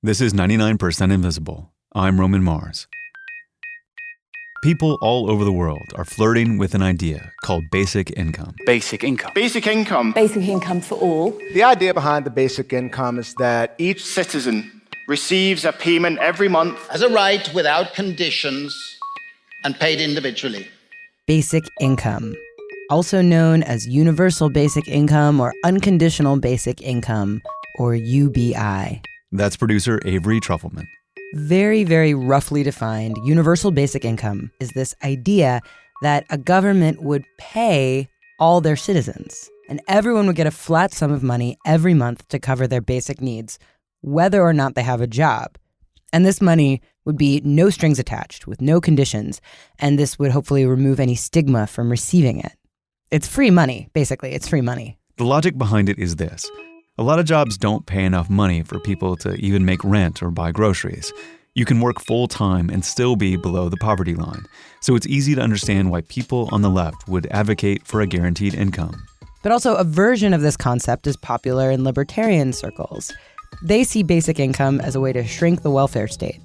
This is 99% Invisible. I'm Roman Mars. People all over the world are flirting with an idea called basic income. Basic income. Basic income. Basic income for all. The idea behind the basic income is that Each citizen receives a payment every month as a right without conditions and paid individually. Basic income, also known as universal basic income or unconditional basic income, or UBI. That's producer Avery Trufelman. Very, very roughly defined, universal basic income is this idea that a government would pay all their citizens, and everyone would get a flat sum of money every month to cover their basic needs, whether or not they have a job. And this money would be no strings attached, with no conditions, and this would hopefully remove any stigma from receiving it. It's free money, basically. It's free money. The logic behind it is this. A lot of jobs don't pay enough money for people to even make rent or buy groceries. You can work full-time and still be below the poverty line. So it's easy to understand why people on the left would advocate for a guaranteed income. But also a version of this concept is popular in libertarian circles. They see basic income as a way to shrink the welfare state.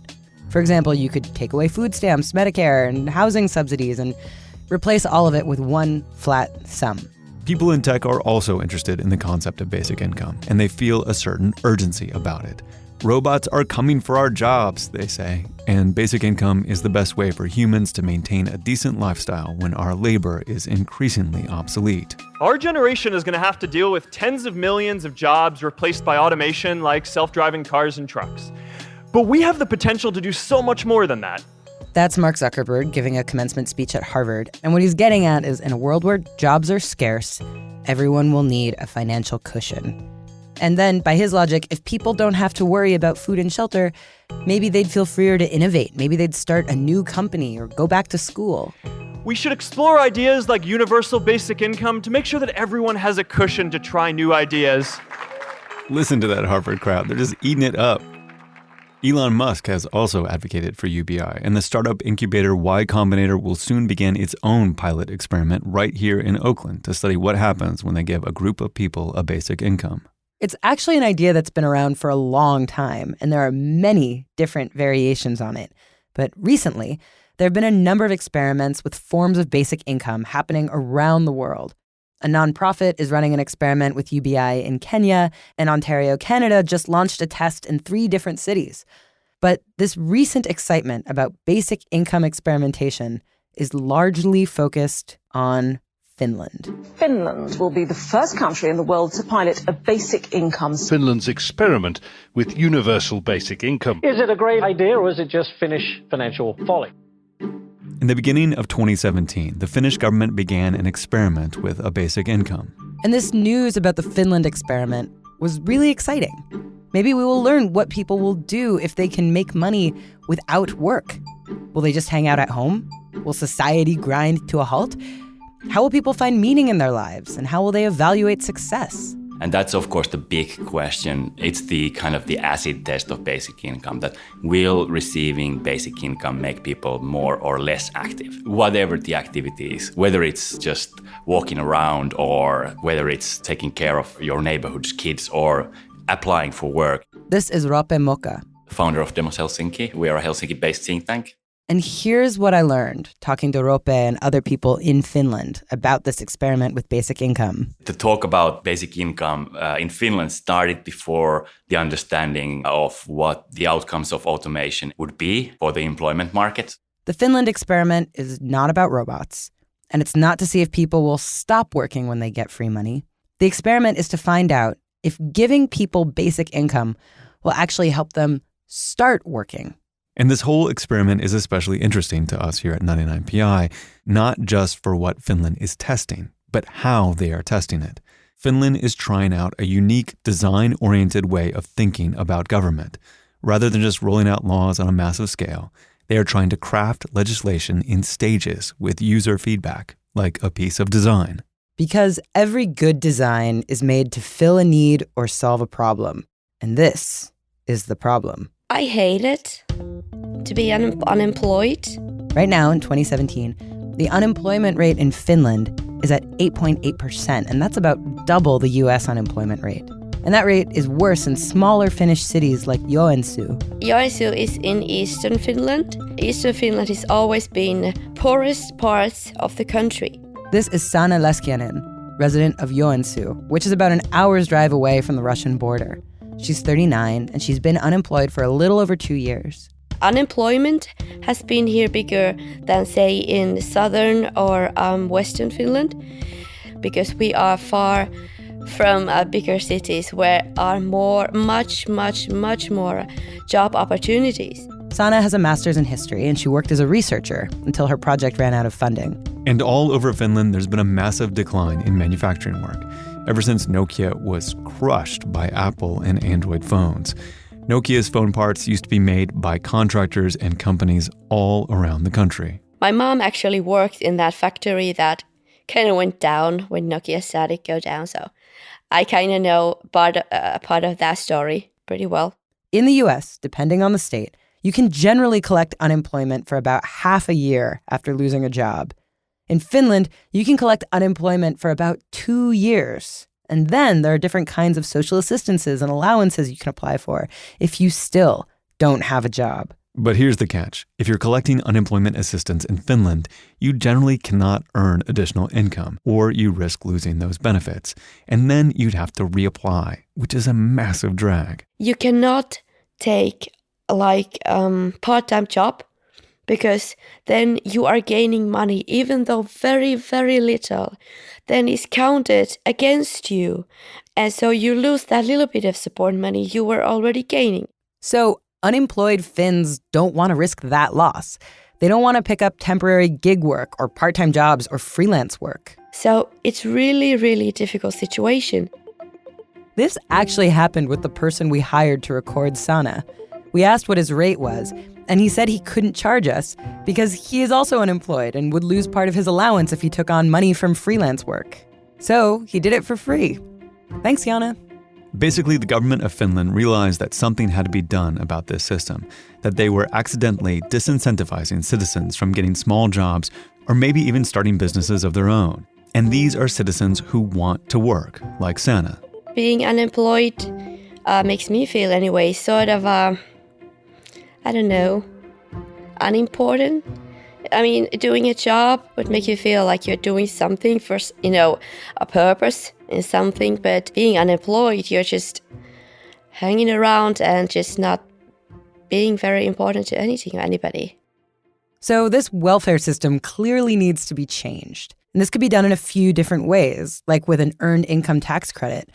For example, you could take away food stamps, Medicare, and housing subsidies and replace all of it with one flat sum. People in tech are also interested in the concept of basic income, and they feel a certain urgency about it. Robots are coming for our jobs, they say, and basic income is the best way for humans to maintain a decent lifestyle when our labor is increasingly obsolete. Our generation is going to have to deal with tens of millions of jobs replaced by automation like self-driving cars and trucks. But we have the potential to do so much more than that. That's Mark Zuckerberg giving a commencement speech at Harvard. And what he's getting at is in a world where jobs are scarce, everyone will need a financial cushion. And then, by his logic, if people don't have to worry about food and shelter, maybe they'd feel freer to innovate. Maybe they'd start a new company or go back to school. We should explore ideas like universal basic income to make sure that everyone has a cushion to try new ideas. Listen to that Harvard crowd. They're just eating it up. Elon Musk has also advocated for UBI, and the startup incubator Y Combinator will soon begin its own pilot experiment right here in Oakland to study what happens when they give a group of people a basic income. It's actually an idea that's been around for a long time, and there are many different variations on it. But recently, there have been a number of experiments with forms of basic income happening around the world. A nonprofit is running an experiment with UBI in Kenya, and Ontario, Canada just launched a test in 3 different cities. But this recent excitement about basic income experimentation is largely focused on Finland. Finland will be the first country in the world to pilot a basic income. Finland's experiment with universal basic income. Is it a great idea or is it just Finnish financial folly? In the beginning of 2017, the Finnish government began an experiment with a basic income. And this news about the Finland experiment was really exciting. Maybe we will learn what people will do if they can make money without work. Will they just hang out at home? Will society grind to a halt? How will people find meaning in their lives? And how will they evaluate success? And that's, of course, the big question. It's the kind of the acid test of basic income, that will receiving basic income make people more or less active? Whatever the activity is, whether it's just walking around or whether it's taking care of your neighborhood's kids or applying for work. This is Roope Moka, Founder of Demos Helsinki. We are a Helsinki-based think tank. And here's what I learned talking to Roope and other people in Finland about this experiment with basic income. The talk about basic income in Finland started before the understanding of what the outcomes of automation would be for the employment market. The Finland experiment is not about robots, and it's not to see if people will stop working when they get free money. The experiment is to find out if giving people basic income will actually help them start working. And this whole experiment is especially interesting to us here at 99PI, not just for what Finland is testing, but how they are testing it. Finland is trying out a unique design-oriented way of thinking about government. Rather than just rolling out laws on a massive scale, they are trying to craft legislation in stages with user feedback, like a piece of design. Because every good design is made to fill a need or solve a problem. And this is the problem. I hate it to be unemployed. Right now, in 2017, the unemployment rate in Finland is at 8.8%, and that's about double the US unemployment rate. And that rate is worse in smaller Finnish cities like Joensuu. Joensuu is in eastern Finland. Eastern Finland has always been the poorest parts of the country. This is Sanna Leskianen, resident of Joensuu, which is about an hour's drive away from the Russian border. She's 39, and she's been unemployed for a little over 2 years. Unemployment has been here bigger than, say, in southern or western Finland, because we are far from bigger cities where are much more job opportunities. Sanna has a master's in history, and she worked as a researcher until her project ran out of funding. And all over Finland, there's been a massive decline in manufacturing work, ever since Nokia was crushed by Apple and Android phones. Nokia's phone parts used to be made by contractors and companies all around the country. My mom actually worked in that factory that kind of went down when Nokia started to go down, so I kind of know part of that story pretty well. In the US, depending on the state, you can generally collect unemployment for about half a year after losing a job. In Finland, you can collect unemployment for about 2 years. And then there are different kinds of social assistances and allowances you can apply for if you still don't have a job. But here's the catch. If you're collecting unemployment assistance in Finland, you generally cannot earn additional income, or you risk losing those benefits. And then you'd have to reapply, which is a massive drag. You cannot take part-time job, because then you are gaining money, even though very, very little, then it's counted against you. And so you lose that little bit of support money you were already gaining. So unemployed Finns don't want to risk that loss. They don't want to pick up temporary gig work or part-time jobs or freelance work. So it's really, really difficult situation. This actually happened with the person we hired to record Sanna. We asked what his rate was, and he said he couldn't charge us because he is also unemployed and would lose part of his allowance if he took on money from freelance work. So he did it for free. Thanks, Jana. Basically, the government of Finland realized that something had to be done about this system, that they were accidentally disincentivizing citizens from getting small jobs or maybe even starting businesses of their own. And these are citizens who want to work, like Sanna. Being unemployed makes me feel anyway sort of I don't know, unimportant. I mean, doing a job would make you feel like you're doing something for, a purpose in something, but being unemployed, you're just hanging around and just not being very important to anything or anybody. So this welfare system clearly needs to be changed. And this could be done in a few different ways, like with an earned income tax credit.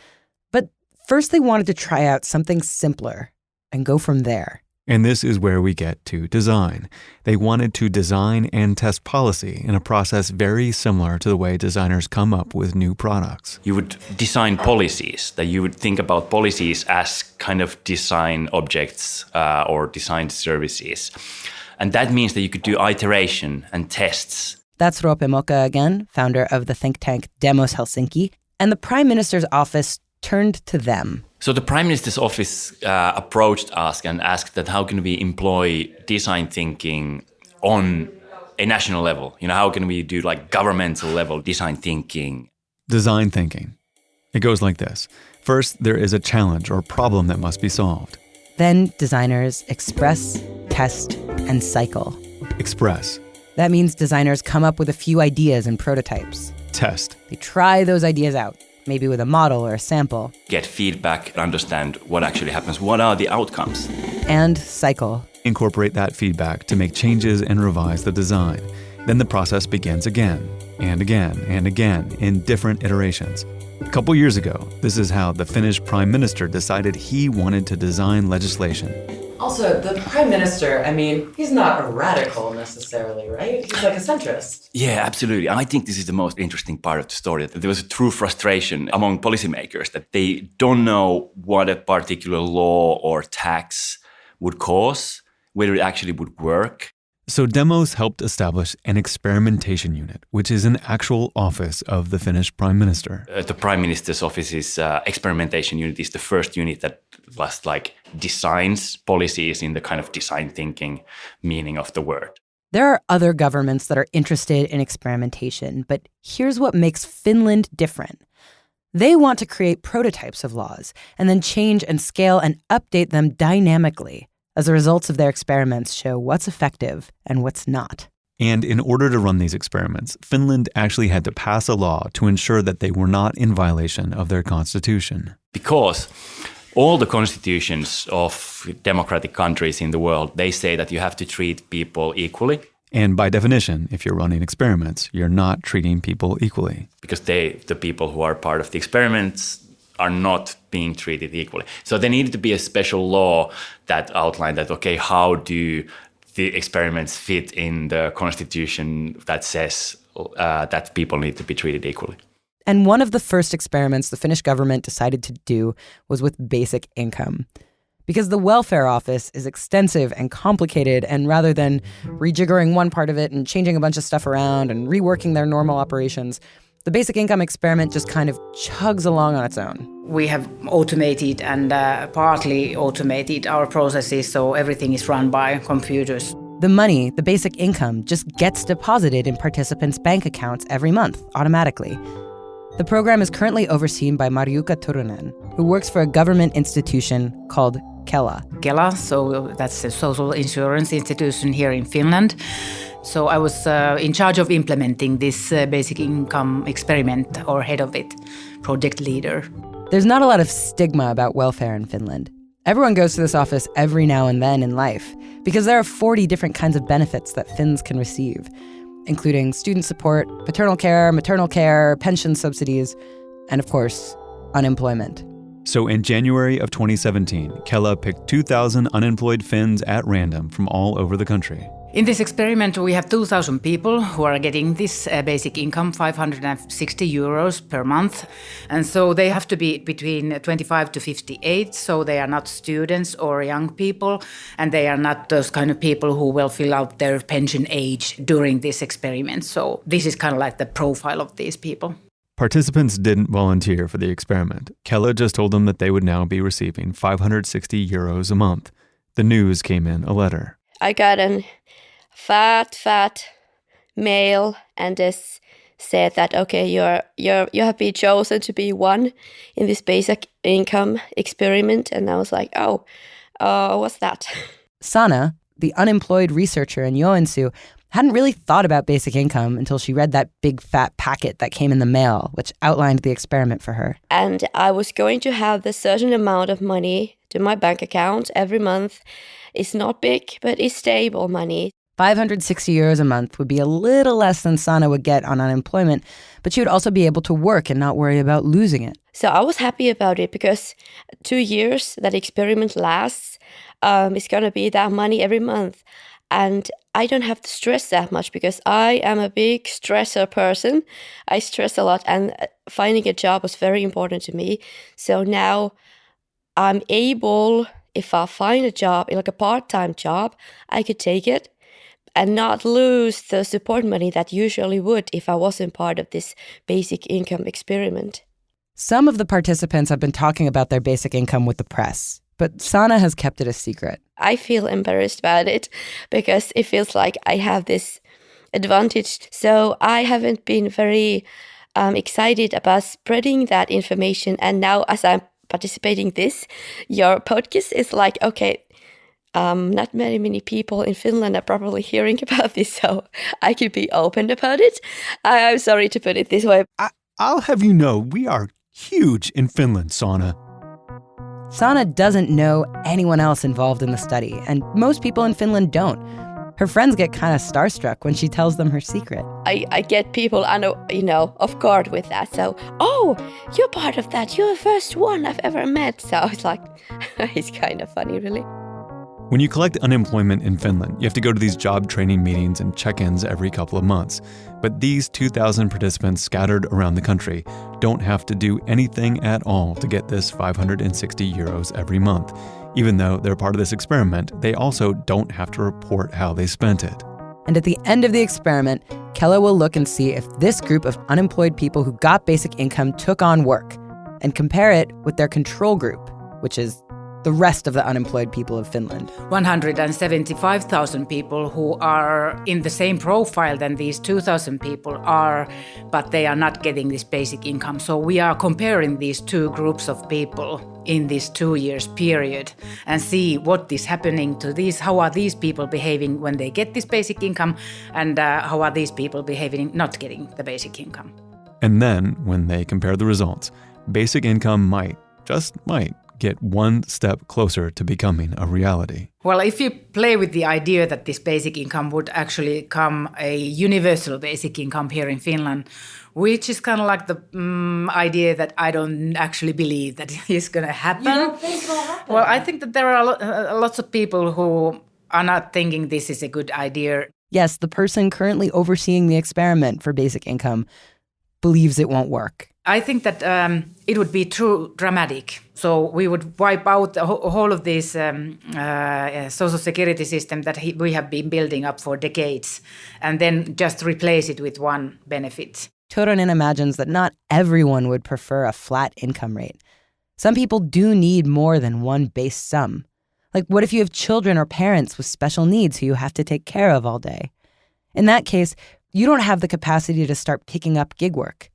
But first they wanted to try out something simpler and go from there. And this is where we get to design. They wanted to design and test policy in a process very similar to the way designers come up with new products. You would design policies, that you would think about policies as kind of design objects or design services. And that means that you could do iteration and tests. That's Roope Mokka again, founder of the think tank Demos Helsinki. And the Prime Minister's office turned to them. So the Prime Minister's office approached us and asked that how can we employ design thinking on a national level? How can we do like governmental level design thinking? Design thinking. It goes like this. First, there is a challenge or problem that must be solved. Then designers express, test, and cycle. Express. That means designers come up with a few ideas and prototypes. Test. They try those ideas out, maybe with a model or a sample. Get feedback, understand what actually happens, what are the outcomes. And cycle. Incorporate that feedback to make changes and revise the design. Then the process begins again, and again, and again, in different iterations. A couple years ago, this is how the Finnish Prime Minister decided he wanted to design legislation. Also, the Prime Minister, he's not a radical necessarily, right? He's like a centrist. Yeah, absolutely. I think this is the most interesting part of the story, that there was a true frustration among policymakers that they don't know what a particular law or tax would cause, whether it actually would work. So Demos helped establish an experimentation unit, which is an actual office of the Finnish Prime Minister. The Prime Minister's office's experimentation unit is the first unit that was designs policies in the kind of design thinking meaning of the word. There are other governments that are interested in experimentation, but here's what makes Finland different. They want to create prototypes of laws and then change and scale and update them dynamically as the results of their experiments show what's effective and what's not. And in order to run these experiments, Finland actually had to pass a law to ensure that they were not in violation of their constitution. Because all the constitutions of democratic countries in the world, they say that you have to treat people equally. And by definition, if you're running experiments, you're not treating people equally. Because the people who are part of the experiments are not being treated equally. So there needed to be a special law that outlined that, okay, how do the experiments fit in the constitution that says that people need to be treated equally. And one of the first experiments the Finnish government decided to do was with basic income. Because the welfare office is extensive and complicated, and rather than rejiggering one part of it and changing a bunch of stuff around and reworking their normal operations, the basic income experiment just kind of chugs along on its own. We have automated and partly automated our processes, so everything is run by computers. The money, the basic income, just gets deposited in participants' bank accounts every month, automatically. The program is currently overseen by Marjukka Turunen, who works for a government institution called Kela. Kela, so that's a social insurance institution here in Finland. So I was in charge of implementing this basic income experiment, or head of it, project leader. There's not a lot of stigma about welfare in Finland. Everyone goes to this office every now and then in life because there are 40 different kinds of benefits that Finns can receive, including student support, paternal care, maternal care, pension subsidies, and of course, unemployment. So in January of 2017, Kela picked 2,000 unemployed Finns at random from all over the country. In this experiment, we have 2,000 people who are getting this basic income, 560 euros per month. And so they have to be between 25 to 58, so they are not students or young people, and they are not those kind of people who will fill out their pension age during this experiment. So this is kind of like the profile of these people. Participants didn't volunteer for the experiment. Kela just told them that they would now be receiving 560 euros a month. The news came in a letter. I got a fat mail, and this said that, okay, you have been chosen to be one in this basic income experiment. And I was like, oh, what's that? Sana, the unemployed researcher in Joensuu, hadn't really thought about basic income until she read that big fat packet that came in the mail, which outlined the experiment for her. And I was going to have the certain amount of money to my bank account every month. It's not big, but it's stable money. 560 euros a month would be a little less than Sana would get on unemployment, but she would also be able to work and not worry about losing it. So I was happy about it because 2 years that experiment lasts, it's going to be that money every month. And I don't have to stress that much because I am a big stressor person. I stress a lot, and finding a job was very important to me. So now I'm able, if I find a job, like a part-time job, I could take it and not lose the support money that usually would if I wasn't part of this basic income experiment. Some of the participants have been talking about their basic income with the press, but Sana has kept it a secret. I feel embarrassed about it because it feels like I have this advantage. So I haven't been very excited about spreading that information. And now as I'm participating this, your podcast is like, okay, not very many people in Finland are probably hearing about this, so I could be open about it. I'm sorry to put it this way. I'll have you know, we are huge in Finland, Sana. Sana doesn't know anyone else involved in the study, and most people in Finland don't. Her friends get kind of starstruck when she tells them her secret. I get people, off guard with that. So, oh, you're part of that. You're the first one I've ever met. So it's like, it's kind of funny, really. When you collect unemployment in Finland, you have to go to these job training meetings and check-ins every couple of months. But these 2,000 participants scattered around the country don't have to do anything at all to get this 560 euros every month. Even though they're part of this experiment, they also don't have to report how they spent it. And at the end of the experiment, Kela will look and see if this group of unemployed people who got basic income took on work and compare it with their control group, which is the rest of the unemployed people of Finland. 175,000 people who are in the same profile than these 2,000 people are, but they are not getting this basic income. So we are comparing these two groups of people in this 2 years period and see what is happening to these, how are these people behaving when they get this basic income, and how are these people behaving not getting the basic income. And then, when they compare the results, basic income might, just might, get one step closer to becoming a reality. Well, if you play with the idea that this basic income would actually become a universal basic income here in Finland, which is kind of like the idea that I don't actually believe that is going to happen. You don't think it'll happen? Well, I think that there are lots of people who are not thinking this is a good idea. Yes, the person currently overseeing the experiment for basic income believes it won't work. I think that it would be too dramatic. So we would wipe out the whole of this social security system that we have been building up for decades, and then just replace it with one benefit. Toronen imagines that not everyone would prefer a flat income rate. Some people do need more than one base sum. Like, what if you have children or parents with special needs who you have to take care of all day? In that case, you don't have the capacity to start picking up gig work.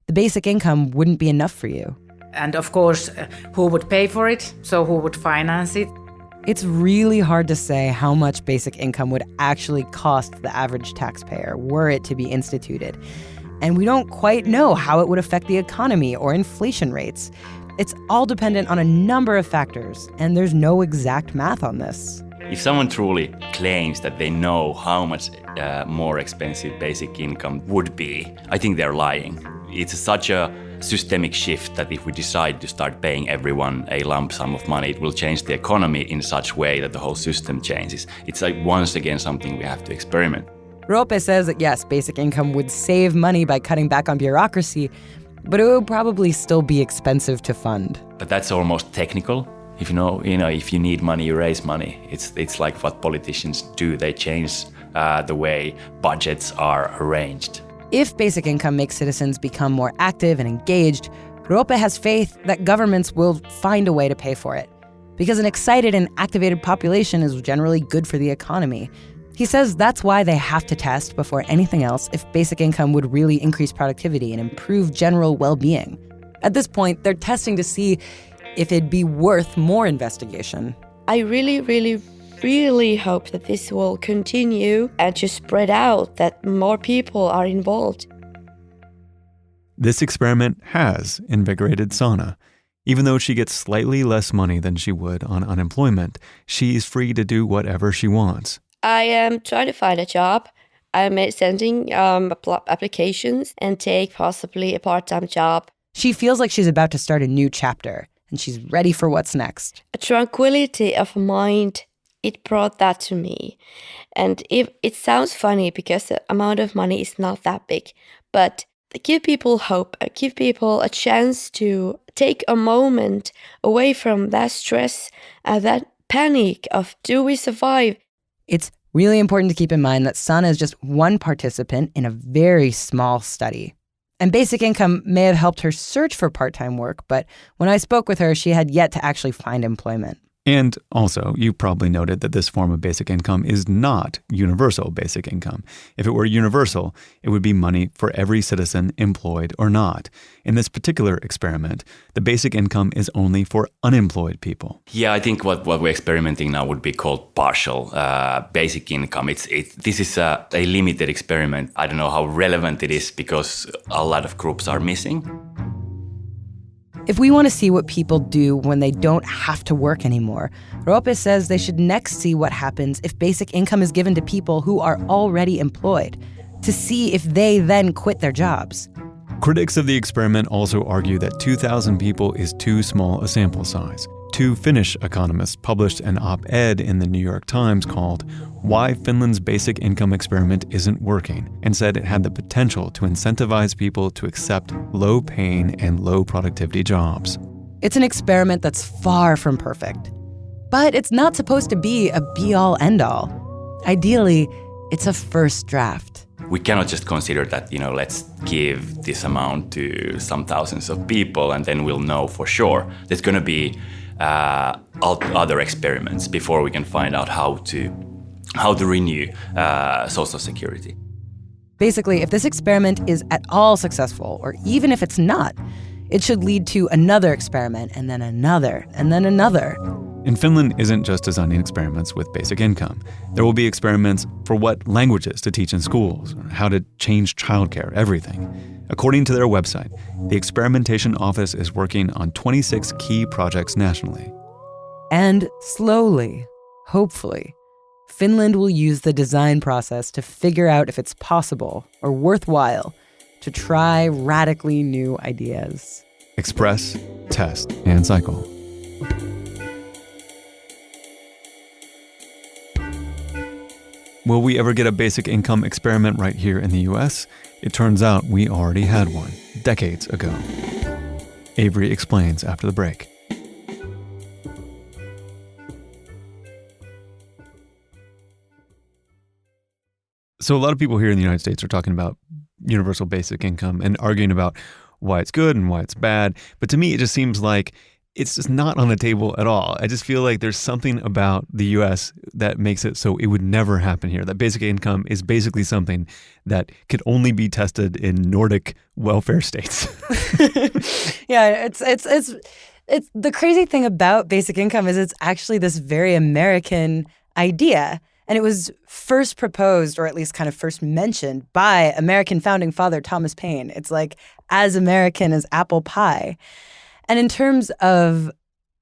The basic income wouldn't be enough for you. And of course, who would pay for it? So who would finance it? It's really hard to say how much basic income would actually cost the average taxpayer were it to be instituted. And we don't quite know how it would affect the economy or inflation rates. It's all dependent on a number of factors, and there's no exact math on this. If someone truly claims that they know how much more expensive basic income would be, I think they're lying. It's such a systemic shift that if we decide to start paying everyone a lump sum of money, it will change the economy in such a way that the whole system changes. It's like once again something we have to experiment. Roope says that yes, basic income would save money by cutting back on bureaucracy, but it would probably still be expensive to fund. But that's almost technical. If if you need money, you raise money. It's like what politicians do. They change the way budgets are arranged. If basic income makes citizens become more active and engaged, Roope has faith that governments will find a way to pay for it. Because an excited and activated population is generally good for the economy. He says that's why they have to test before anything else if basic income would really increase productivity and improve general well-being. At this point, they're testing to see if it'd be worth more investigation. I really hope that this will continue and to spread out, that more people are involved. This experiment has invigorated Sanna. Even though she gets slightly less money than she would on unemployment, she's free to do whatever she wants. I am trying to find a job. I'm sending applications and take possibly a part-time job. She feels like she's about to start a new chapter, and she's ready for what's next. A tranquility of mind, it brought that to me. And it sounds funny because the amount of money is not that big, but give people hope, give people a chance to take a moment away from that stress and that panic of, do we survive? It's really important to keep in mind that Sanna is just one participant in a very small study. And basic income may have helped her search for part-time work, but when I spoke with her, she had yet to actually find employment. And also, you probably noted that this form of basic income is not universal basic income. If it were universal, it would be money for every citizen, employed or not. In this particular experiment, the basic income is only for unemployed people. Yeah, I think what we're experimenting now would be called partial basic income. This is a limited experiment. I don't know how relevant it is because a lot of groups are missing. If we want to see what people do when they don't have to work anymore, Roope says they should next see what happens if basic income is given to people who are already employed, to see if they then quit their jobs. Critics of the experiment also argue that 2,000 people is too small a sample size. Two Finnish economists published an op-ed in the New York Times called "Why Finland's Basic Income Experiment Isn't Working," and said it had the potential to incentivize people to accept low-paying and low-productivity jobs. It's an experiment that's far from perfect. But it's not supposed to be a be-all, end-all. Ideally, it's a first draft. We cannot just consider that, let's give this amount to some thousands of people and then we'll know for sure. There's going to be other experiments before we can find out how to renew Social Security. Basically, if this experiment is at all successful, or even if it's not, it should lead to another experiment, and then another, and then another. And Finland isn't just designing experiments with basic income. There will be experiments for what languages to teach in schools, or how to change childcare, everything. According to their website, the experimentation office is working on 26 key projects nationally. And slowly, hopefully, Finland will use the design process to figure out if it's possible or worthwhile to try radically new ideas. Express, test, and cycle. Will we ever get a basic income experiment right here in the US? It turns out we already had one, decades ago. Avery explains after the break. So a lot of people here in the United States are talking about universal basic income and arguing about why it's good and why it's bad. But to me, it just seems like it's just not on the table at all. I just feel like there's something about the US that makes it so it would never happen here. That basic income is basically something that could only be tested in Nordic welfare states. Yeah, it's the crazy thing about basic income is it's actually this very American idea. And it was first proposed, or at least kind of first mentioned, by American founding father Thomas Paine. It's like as American as apple pie. And in terms of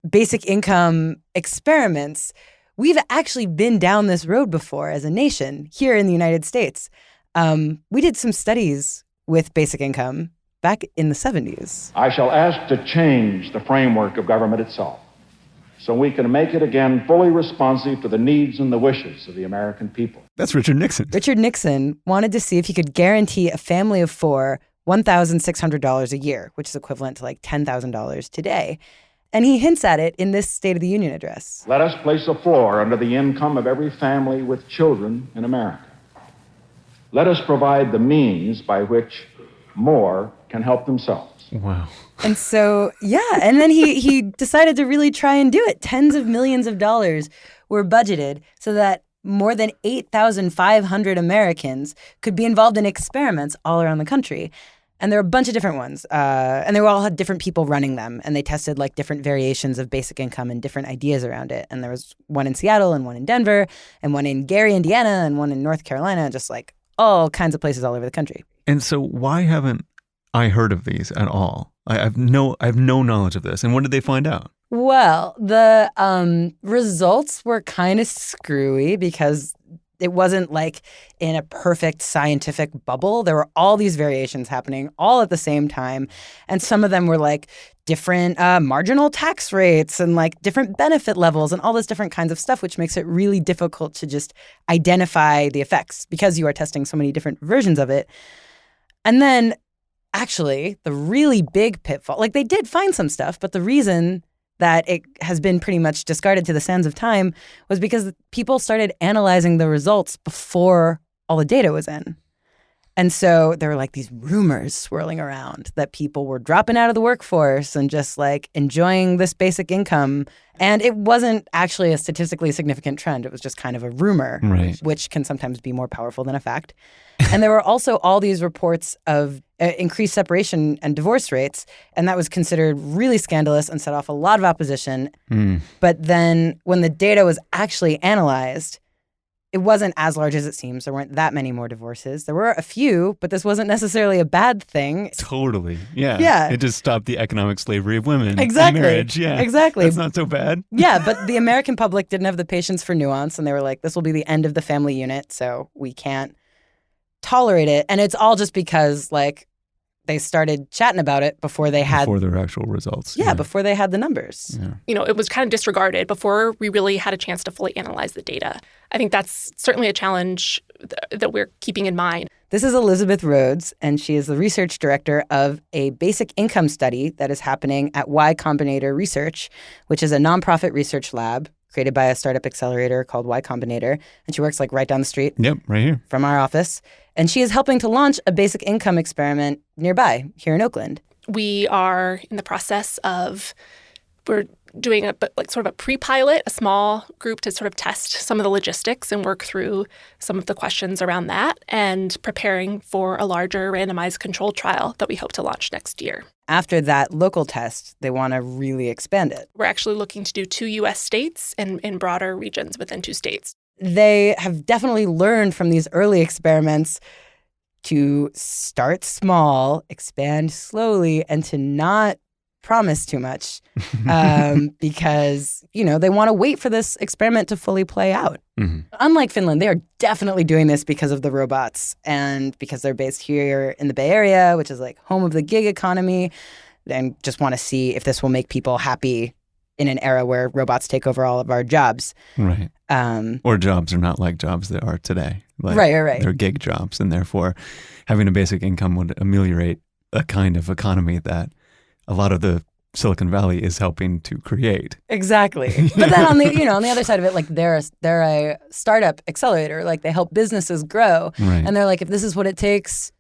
basic income experiments, we've actually been down this road before as a nation here in the United States. We did some studies with basic income back in the 70s. I shall ask to change the framework of government itself, so we can make it again fully responsive to the needs and the wishes of the American people. That's Richard Nixon. Richard Nixon wanted to see if he could guarantee a family of four $1,600 a year, which is equivalent to like $10,000 today. And he hints at it in this State of the Union address. Let us place a floor under the income of every family with children in America. Let us provide the means by which more can help themselves. Wow. And so, yeah, and then he decided to really try and do it. Tens of millions of dollars were budgeted so that more than 8,500 Americans could be involved in experiments all around the country. And there were a bunch of different ones. And they all had different people running them. And they tested like different variations of basic income and different ideas around it. And there was one in Seattle and one in Denver and one in Gary, Indiana and one in North Carolina, just like all kinds of places all over the country. And so why haven't I heard of these at all? I have no knowledge of this. And when did they find out? Well, the results were kind of screwy because it wasn't like in a perfect scientific bubble. There were all these variations happening all at the same time. And some of them were like different marginal tax rates and like different benefit levels and all this different kinds of stuff, which makes it really difficult to just identify the effects because you are testing so many different versions of it. And then actually, the really big pitfall, like they did find some stuff, but the reason that it has been pretty much discarded to the sands of time was because people started analyzing the results before all the data was in. And so there were like these rumors swirling around that people were dropping out of the workforce and just like enjoying this basic income. And it wasn't actually a statistically significant trend. It was just kind of a rumor, right, which can sometimes be more powerful than a fact. And there were also all these reports of increased separation and divorce rates. And that was considered really scandalous and set off a lot of opposition. But then when the data was actually analyzed, it wasn't as large as it seems. There weren't that many more divorces. There were a few, but this wasn't necessarily a bad thing. Totally. Yeah. Yeah. It just stopped the economic slavery of women. Exactly. In marriage. Yeah. Exactly. That's not so bad. Yeah, but the American public didn't have the patience for nuance, and they were like, this will be the end of the family unit, so we can't tolerate it. And it's all just because, like, they started chatting about it before they had... Before their actual results. Yeah, before they had the numbers. Yeah. You know, it was kind of disregarded before we really had a chance to fully analyze the data. I think that's certainly a challenge that we're keeping in mind. This is Elizabeth Rhodes, and she is the research director of a basic income study that is happening at Y Combinator Research, which is a nonprofit research lab created by a startup accelerator called Y Combinator. And she works like right down the street. Yep, right here. From our office. And she is helping to launch a basic income experiment nearby here in Oakland. We are in the process of, we're doing sort of a pre-pilot, a small group to sort of test some of the logistics and work through some of the questions around that, and preparing for a larger randomized controlled trial that we hope to launch next year. After that local test, they want to really expand it. We're actually looking to do 2 U.S. states and in broader regions within 2 states. They have definitely learned from these early experiments to start small, expand slowly, and to not promise too much because, they want to wait for this experiment to fully play out. Mm-hmm. Unlike Finland, they are definitely doing this because of the robots and because they're based here in the Bay Area, which is like home of the gig economy, and just want to see if this will make people happy in an era where robots take over all of our jobs. Right. Or jobs are not like jobs that are today. Like, right. They're gig jobs, and therefore having a basic income would ameliorate a kind of economy that a lot of the Silicon Valley is helping to create. Exactly. But then on the on the other side of it, like they're a startup accelerator, like they help businesses grow. Right. And they're like, if this is what it takes,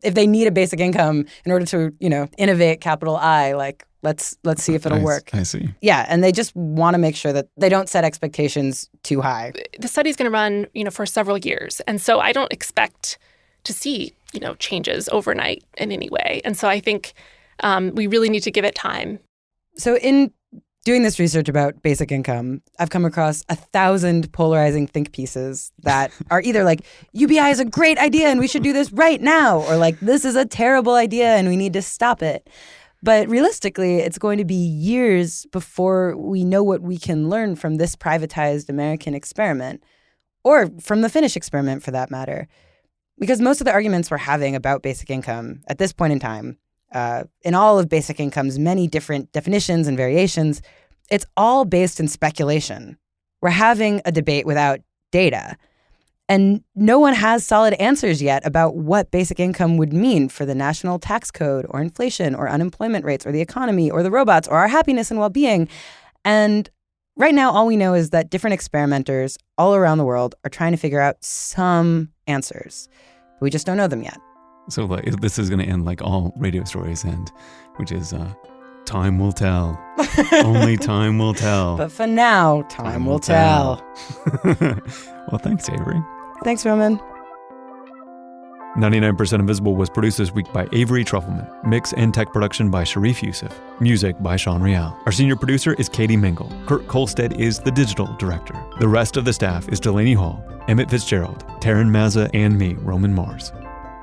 if they need a basic income in order to, innovate capital I, like let's see if it'll work. I see. Yeah, and they just want to make sure that they don't set expectations too high. The study's going to run, for several years. And so I don't expect to see, changes overnight in any way. And so I think we really need to give it time. So in doing this research about basic income, I've come across 1,000 polarizing think pieces that are either like, UBI is a great idea and we should do this right now, or like, this is a terrible idea and we need to stop it. But realistically, it's going to be years before we know what we can learn from this privatized American experiment, or from the Finnish experiment for that matter. Because most of the arguments we're having about basic income at this point in time, in all of basic income's many different definitions and variations, it's all based in speculation. We're having a debate without data. And no one has solid answers yet about what basic income would mean for the national tax code or inflation or unemployment rates or the economy or the robots or our happiness and well-being. And right now, all we know is that different experimenters all around the world are trying to figure out some answers. But we just don't know them yet. So this is going to end like all radio stories end, which is time will tell. Only time will tell. But for now, time will tell. Well, thanks, Avery. Thanks, Roman. 99% Invisible was produced this week by Avery Trufelman. Mix and tech production by Sharif Youssef. Music by Sean Real. Our senior producer is Katie Mingle. Kurt Kolstead is the digital director. The rest of the staff is Delaney Hall, Emmett Fitzgerald, Taryn Mazza, and me, Roman Mars.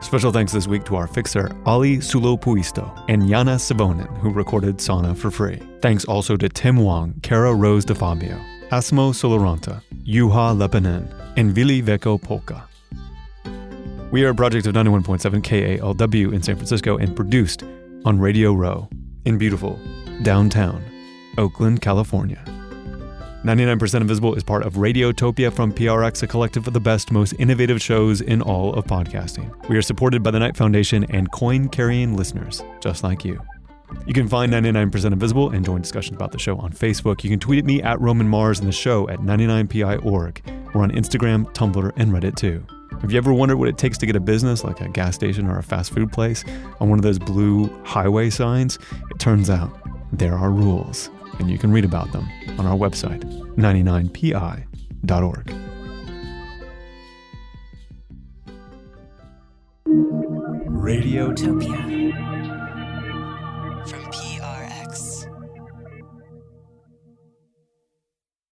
Special thanks this week to our fixer, Ali Sulopuisto, and Yana Savonin, who recorded Sauna for free. Thanks also to Tim Wong, Cara Rose DeFabio, Asmo Soloranta, Juha Lepanen, and Vili Veko Polka. We are a project of 91.7 KALW in San Francisco and produced on Radio Row in beautiful downtown Oakland, California. 99% Invisible is part of Radiotopia from PRX, a collective of the best, most innovative shows in all of podcasting. We are supported by the Knight Foundation and coin-carrying listeners just like you. You can find 99% Invisible and join discussions about the show on Facebook. You can tweet at me at Roman Mars and the show at 99pi.org. We're on Instagram, Tumblr, and Reddit too. Have you ever wondered what it takes to get a business like a gas station or a fast food place on one of those blue highway signs? It turns out there are rules, and you can read about them on our website, 99pi.org. Radiotopia.